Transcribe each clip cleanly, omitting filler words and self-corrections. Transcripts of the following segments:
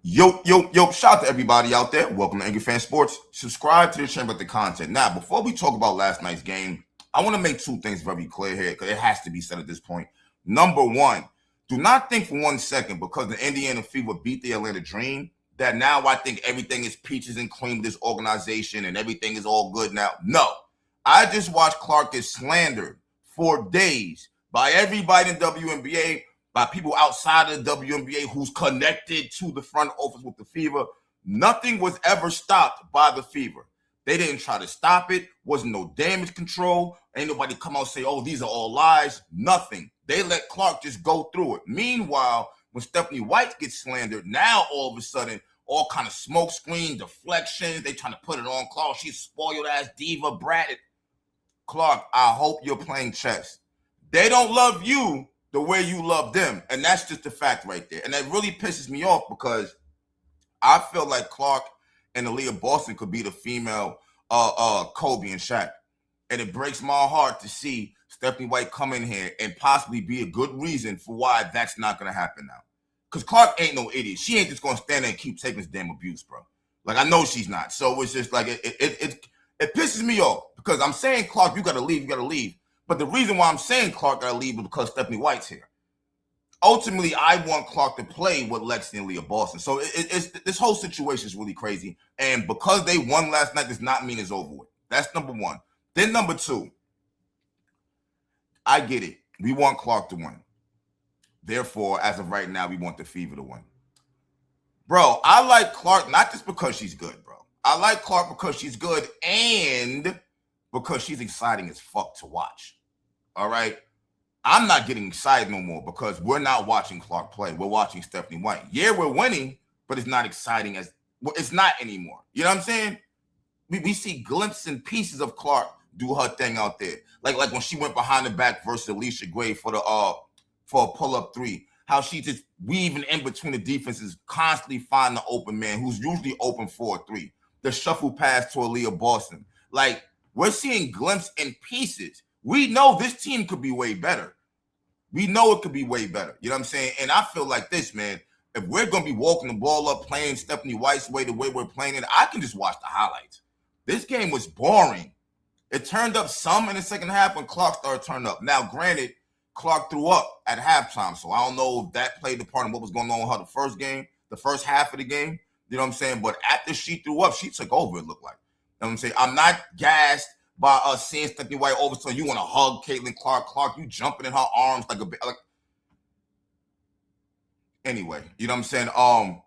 Yo, shout out to everybody out there. Welcome to Angry Fan Sports. Subscribe to the channel with the content. Now, before we talk about last night's game, I want to make two things very clear here because it has to be said at this point. Number one, do not think for 1 second because the Indiana Fever beat the Atlanta Dream that now I think everything is peaches and cream with this organization and everything is all good now. No, I just watched Clark get slandered for days by everybody in WNBA, by people outside of the WNBA who's connected to the front office with the Fever. Nothing was ever stopped by the Fever. They didn't try to stop it. Wasn't no damage control. Ain't nobody come out and say, oh, these are all lies. Nothing. They let Clark just go through it. Meanwhile, when Stephanie White gets slandered, now all of a sudden, all kind of smoke screen, deflections, they trying to put it on Clark. She's spoiled ass diva, brat. Clark, I hope you're playing chess. They don't love you the way you love them. And that's just the fact right there. And that really pisses me off because I feel like Clark and Aaliyah Boston could be the female Kobe and Shaq. And it breaks my heart to see Stephanie White come in here and possibly be a good reason for why that's not going to happen now. Because Clark ain't no idiot. She ain't just going to stand there and keep taking this damn abuse, bro. Like, I know she's not. So it's just like, it pisses me off because I'm saying, Clark, you got to leave. But the reason why I'm saying Clark got to leave is because Stephanie White's here. Ultimately, I want Clark to play with Lexi and Leah Boston. So it's this whole situation is really crazy. And because they won last night does not mean it's over with. That's number one. Then number two, I get it. We want Clark to win. Therefore, as of right now, we want the Fever to win. Bro, I like Clark not just because she's good, bro. I like Clark because she's good and because she's exciting as fuck to watch. All right? I'm not getting excited no more because we're not watching Clark play. We're watching Stephanie White. Yeah, we're winning, but it's not exciting as well, it's not anymore. You know what I'm saying? We see glimpses and pieces of Clark do her thing out there. Like when she went behind the back versus Alicia Gray for a pull-up three. How she just weaving in between the defenses, constantly finding the open man who's usually open for a three. The shuffle pass to Aaliyah Boston. Like, we're seeing glimpses and pieces. We know this team could be way better. We know it could be way better. You know what I'm saying? And I feel like this, man. If we're going to be walking the ball up, playing Stephanie White's way, the way we're playing it, I can just watch the highlights. This game was boring. It turned up some in the second half when Clark started turning up. Now, granted, Clark threw up at halftime, so I don't know if that played the part in what was going on with her the first half of the game. You know what I'm saying? But after she threw up, she took over, it looked like. You know what I'm saying? I'm not gassed by us seeing Stephanie White over, so you want to hug Caitlin Clark. Clark, you jumping in her arms like a bit. Like... Anyway, you know what I'm saying?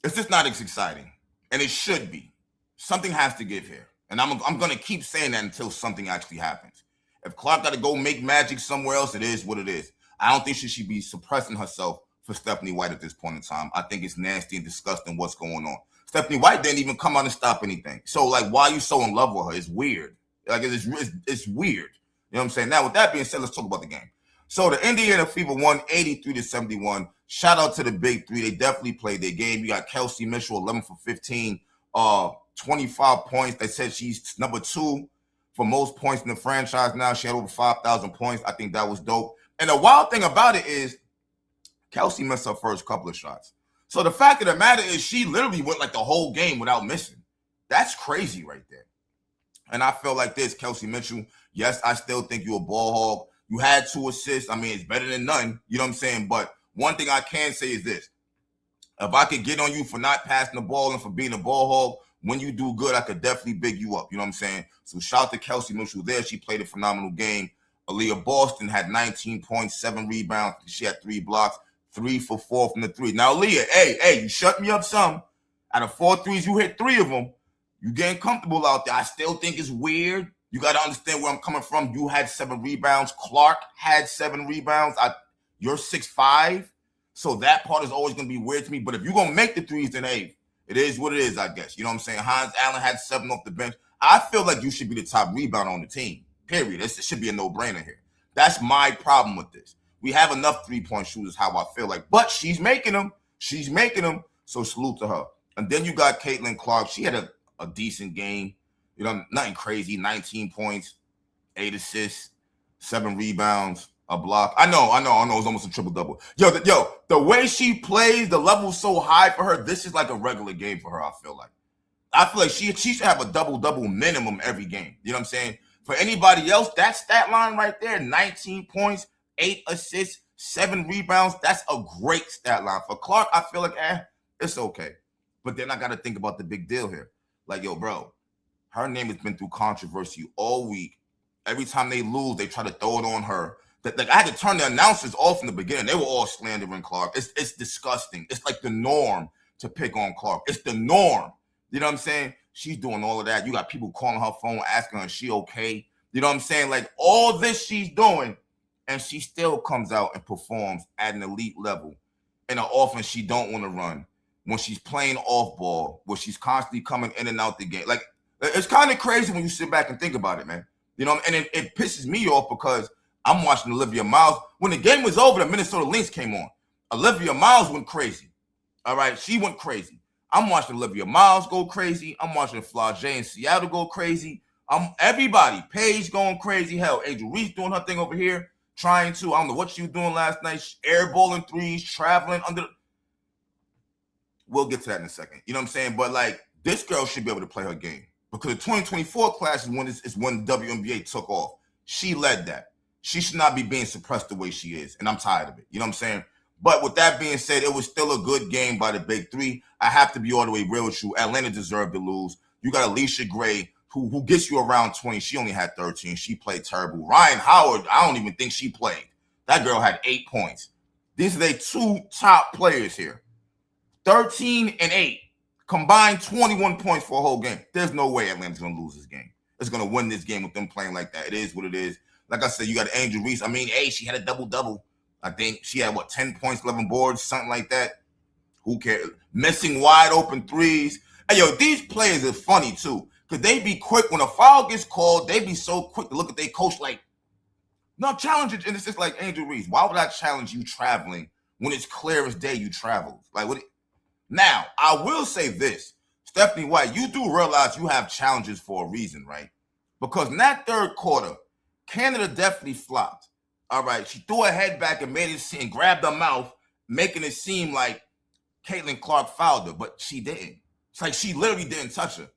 It's just not as exciting, and it should be. Something has to give here, and I'm going to keep saying that until something actually happens. If Clark got to go make magic somewhere else, it is what it is. I don't think she should be suppressing herself for Stephanie White at this point in time. I think it's nasty and disgusting what's going on. Stephanie White didn't even come out and stop anything. So, like, why are you so in love with her? It's weird. Like, it's weird. You know what I'm saying? Now, with that being said, let's talk about the game. So, the Indiana Fever won 83-71. Shout out to the big three. They definitely played their game. You got Kelsey Mitchell, 11 for 15, 25 points. They said she's number 2 for most points in the franchise now. She had over 5,000 points. I think that was dope. And the wild thing about it is Kelsey missed her first couple of shots. So the fact of the matter is she literally went like the whole game without missing. That's crazy right there. And I feel like this, Kelsey Mitchell, yes, I still think you're a ball hog. You had 2 assists. I mean, it's better than none. You know what I'm saying? But one thing I can say is this. If I could get on you for not passing the ball and for being a ball hog, when you do good, I could definitely big you up. You know what I'm saying? So shout out to Kelsey Mitchell there. She played a phenomenal game. Aaliyah Boston had 19 points, 7 rebounds. She had 3 blocks, 3 for 4 from the 3. Now, Aaliyah, hey, you shut me up some. Out of 4 threes, you hit 3 of them. You getting comfortable out there. I still think it's weird. You got to understand where I'm coming from. You had 7 rebounds. Clark had 7 rebounds. You're 6'5", so that part is always going to be weird to me. But if you're going to make the threes, then, hey, it is what it is, I guess. You know what I'm saying? Hines Allen had 7 off the bench. I feel like you should be the top rebounder on the team, period. This should be a no-brainer here. That's my problem with this. We have enough three-point shooters, how I feel like. But she's making them. She's making them, so salute to her. And then you got Caitlin Clark. She had a decent game. You know, nothing crazy. 19 points, 8 assists, 7 rebounds. A block. I know. It's almost a triple-double. Yo, the way she plays, the level's so high for her, this is like a regular game for her, I feel like she should have a double-double minimum every game. You know what I'm saying? For anybody else, that stat line right there, 19 points, 8 assists, 7 rebounds, that's a great stat line. For Clark, I feel like, it's okay. But then I got to think about the big deal here. Like, yo, bro, her name has been through controversy all week. Every time they lose, they try to throw it on her. Like, I had to turn the announcers off in the beginning. They were all slandering Clark. It's disgusting. It's like the norm to pick on Clark. It's the norm. You know what I'm saying? She's doing all of that. You got people calling her phone, asking her, is she okay? You know what I'm saying? Like, all this she's doing, and she still comes out and performs at an elite level in an offense she don't want to run. When she's playing off ball, where she's constantly coming in and out the game. Like, it's kind of crazy when you sit back and think about it, man. You know, and it pisses me off because I'm watching Olivia Miles. When the game was over, the Minnesota Lynx came on. Olivia Miles went crazy. All right, she went crazy. I'm watching Olivia Miles go crazy. I'm watching Flau'jae in Seattle go crazy. Everybody, Paige going crazy. Hell, Angel Reese doing her thing over here, trying to. I don't know what she was doing last night. Airballing threes, traveling under. We'll get to that in a second. You know what I'm saying? But, like, this girl should be able to play her game. Because the 2024 class is when the WNBA took off. She led that. She should not be being suppressed the way she is. And I'm tired of it. You know what I'm saying? But with that being said, it was still a good game by the big three. I have to be all the way real with you. Atlanta deserved to lose. You got Alicia Gray, who gets you around 20. She only had 13. She played terrible. Ryan Howard, I don't even think she played. That girl had 8 points. These are their 2 top players here. 13 and 8. Combined 21 points for a whole game. There's no way Atlanta's going to lose this game. It's going to win this game with them playing like that. It is what it is. Like I said, you got Angel Reese. I mean, she had a double-double. I think she had, 10 points, 11 boards, something like that. Who cares? Missing wide open threes. Hey, yo, these players are funny, too, because they be quick. When a foul gets called, they be so quick to look at their coach like, no, challenge it. And it's just like, Angel Reese, why would I challenge you traveling when it's clear as day you traveled? Like, what? Now, I will say this. Stephanie White, you do realize you have challenges for a reason, right? Because in that third quarter, Canada definitely flopped. All right, she threw her head back and made it seem, grabbed her mouth, making it seem like Caitlin Clark fouled her, but she didn't. It's like she literally didn't touch her.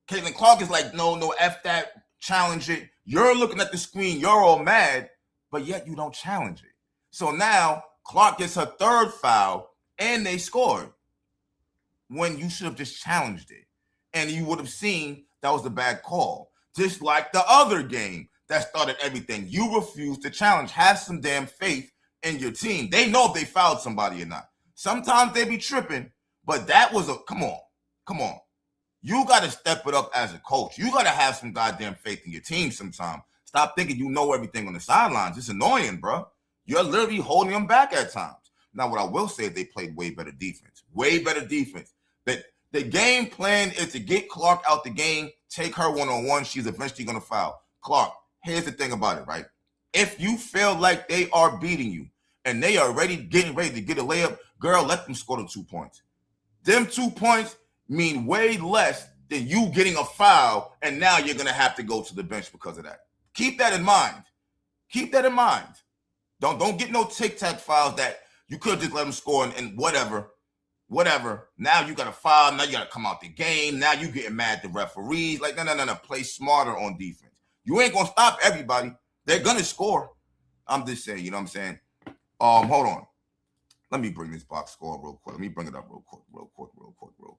Caitlin Clark is like, no, F that, challenge it. You're looking at the screen, you're all mad, but yet you don't challenge it. So now Clark gets her third foul, and they scored when you should have just challenged it. And you would have seen that was a bad call. Just like the other game that started everything. You refused to challenge. Have some damn faith in your team. They know if they fouled somebody or not. Sometimes they be tripping, but that was come on. You got to step it up as a coach. You got to have some goddamn faith in your team sometime. Stop thinking you know everything on the sidelines. It's annoying, bro. You're literally holding them back at times. Now, what I will say is they played way better defense. Way better defense. That the game plan is to get Clark out the game, take her one-on-one. She's eventually going to foul. Clark, here's the thing about it, right? If you feel like they are beating you and they are getting ready to get a layup, girl, let them score the 2 points. Them 2 points mean way less than you getting a foul, and now you're going to have to go to the bench because of that. Keep that in mind. Keep that in mind. Don't get no tic-tac fouls that you could just let them score and whatever. Now you got to foul. Now you got to come out the game. Now you getting mad at the referees. Like, no. Play smarter on defense. You ain't going to stop everybody. They're going to score. I'm just saying, you know what I'm saying? Hold on. Let me bring this box score real quick. Let me bring it up real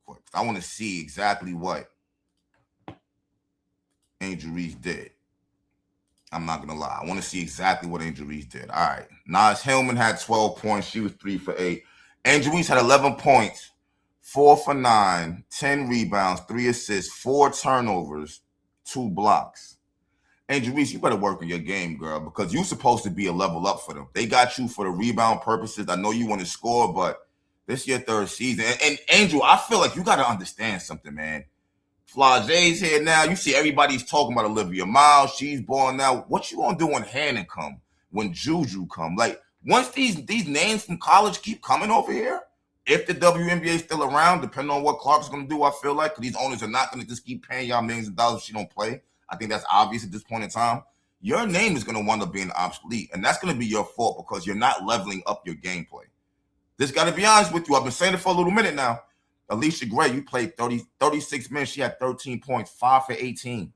quick. I want to see exactly what Angel Reese did. I'm not going to lie. I want to see exactly what Angel Reese did. All right. Naz Hillman had 12 points. She was 3 for 8. Angel Reese had 11 points, 4 for 9, 10 rebounds, 3 assists, 4 turnovers, 2 blocks. Angel Reese, you better work on your game, girl, because you're supposed to be a level up for them. They got you for the rebound purposes. I know you want to score, but this is your third season. And Angel, I feel like you got to understand something, man. Flau'jae's here now. You see everybody's talking about Olivia Miles. She's born now. What you going to do when Hannon come, when Juju come? Like, once these names from college keep coming over here, if the WNBA is still around, depending on what Clark's going to do, I feel like, because these owners are not going to just keep paying y'all millions of dollars if she don't play. I think that's obvious at this point in time. your name is going to wind up being obsolete. And that's going to be your fault because you're not leveling up your gameplay. This got to be honest with you. I've been saying it for a little minute now. Alicia Gray, you played 36 minutes. She had 13 points, 5 for 18.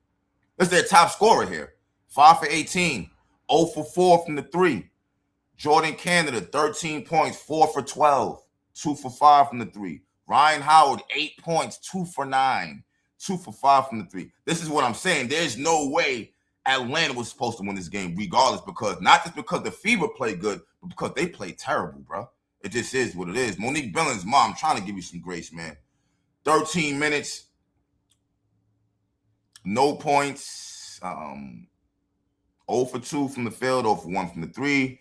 This is their top scorer here. 5 for 18, 0 for 4 from the 3. Jordan Canada, 13 points, 4 for 12, 2 for 5 from the 3. Ryan Howard, 8 points, 2 for 9, 2 for 5 from the 3. This is what I'm saying. There's no way Atlanta was supposed to win this game regardless, because not just because the Fever played good, but because they played terrible, bro. It just is what it is. Monique Billings' mom, I'm trying to give you some grace, man. 13 minutes, no points, 0 for 2 from the field, 0 for 1 from the 3.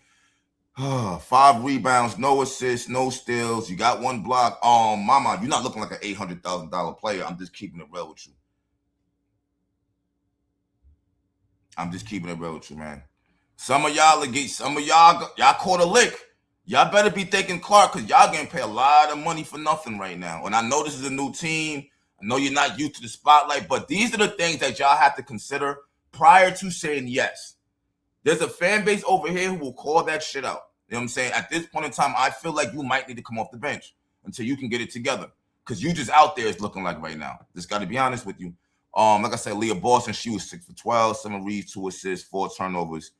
5 rebounds, no assists, no steals. You got 1 block. Mama, you're not looking like an $800,000 player. I'm just keeping it real with you. I'm just keeping it real with you, man. Some of y'all caught a lick. Y'all better be thinking Clark, because y'all getting paid a lot of money for nothing right now. And I know this is a new team. I know you're not used to the spotlight, but these are the things that y'all have to consider prior to saying yes. There's a fan base over here who will call that shit out. You know what I'm saying? At this point in time, I feel like you might need to come off the bench until you can get it together, because you just out there is looking like right now. Just got to be honest with you. Like I said, Leah Boston, she was 6 for 12, 7 reads, 2 assists, 4 turnovers,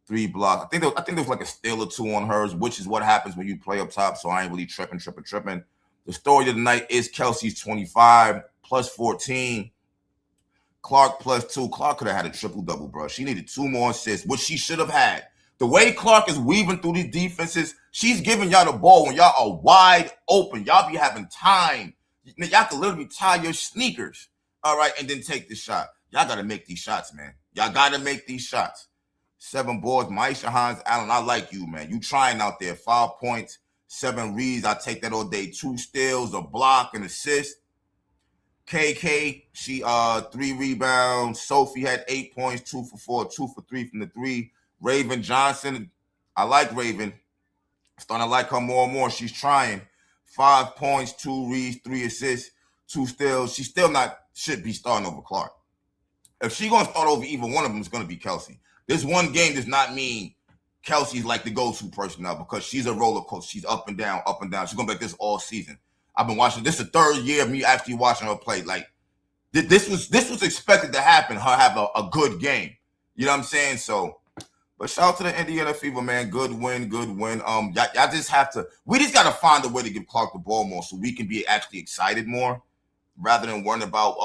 3 blocks. I think there was like a steal or 2 on hers, which is what happens when you play up top. So I ain't really tripping. The story of the night is Kelsey's 25 plus 14. Clark plus 2. Clark could have had a triple-double, bro. She needed 2 more assists, which she should have had. The way Clark is weaving through these defenses, she's giving y'all the ball when y'all are wide open. Y'all be having time. Y'all can literally tie your sneakers, all right, and then take the shot. Y'all got to make these shots, man. Y'all got to make these shots. 7 boards. Maisha Hines Allen, I like you, man. You trying out there. 5 points, 7 reads. I take that all day. 2 steals, a block, an assist. KK, she 3 rebounds. Sophie had 8 points, 2 for 4, 2 for 3 from the 3. Raven Johnson, I like Raven. Starting to like her more and more. She's trying. 5 points, 2 reads, 3 assists, 2 steals. She still should be starting over Clark. If she's going to start over either one of them, it's going to be Kelsey. This one game does not mean Kelsey's like the go-to person now, because she's a roller coaster. She's up and down, up and down. She's going to be like this all season. I've been watching. This is the 3rd year of me actually watching her play. Like, this was expected to happen, her have a good game. You know what I'm saying? So, but shout out to the Indiana Fever, man. Good win. Y'all just have to, we just got to find a way to give Clark the ball more so we can be actually excited more rather than worrying about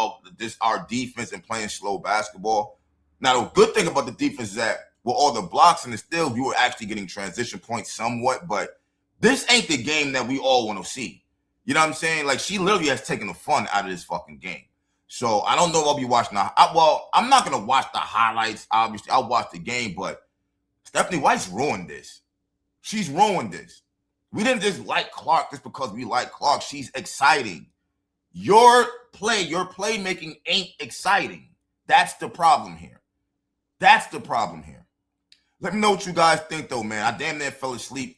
our defense and playing slow basketball. Now, the good thing about the defense is that with all the blocks and the steals, you were actually getting transition points somewhat, but this ain't the game that we all want to see. You know what I'm saying? Like, she literally has taken the fun out of this fucking game. So I don't know if I'll be watching I'm not going to watch the highlights, obviously. I'll watch the game, but Stephanie White's ruined this. She's ruined this. We didn't just like Clark just because we like Clark. She's exciting. Your playmaking ain't exciting. That's the problem here. Let me know what you guys think, though, man. I damn near fell asleep.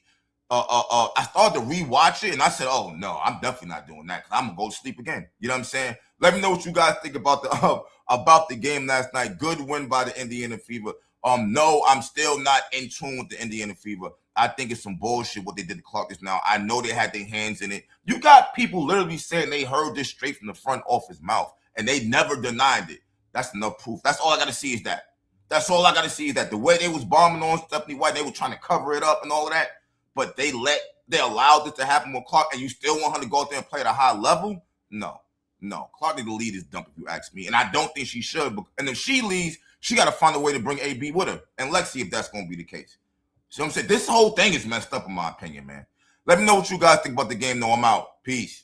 I started to rewatch it, and I said, "Oh no, I'm definitely not doing that because I'm gonna go to sleep again." You know what I'm saying? Let me know what you guys think about the game last night. Good win by the Indiana Fever. No, I'm still not in tune with the Indiana Fever. I think it's some bullshit what they did to Clark just now. I know they had their hands in it. You got people literally saying they heard this straight from the front off his mouth, and they never denied it. That's enough proof. That's all I got to see is that. That's all I got to see is that the way they was bombing on Stephanie White, they were trying to cover it up and all of that, but they allowed it to happen with Clark, and you still want her to go out there and play at a high level? No. Clark need to lead this dump if you ask me, and I don't think she should. And if she leaves, she got to find a way to bring AB with her, and let's see if that's going to be the case. So I'm saying this whole thing is messed up in my opinion, man. Let me know what you guys think about the game, though. I'm out. Peace.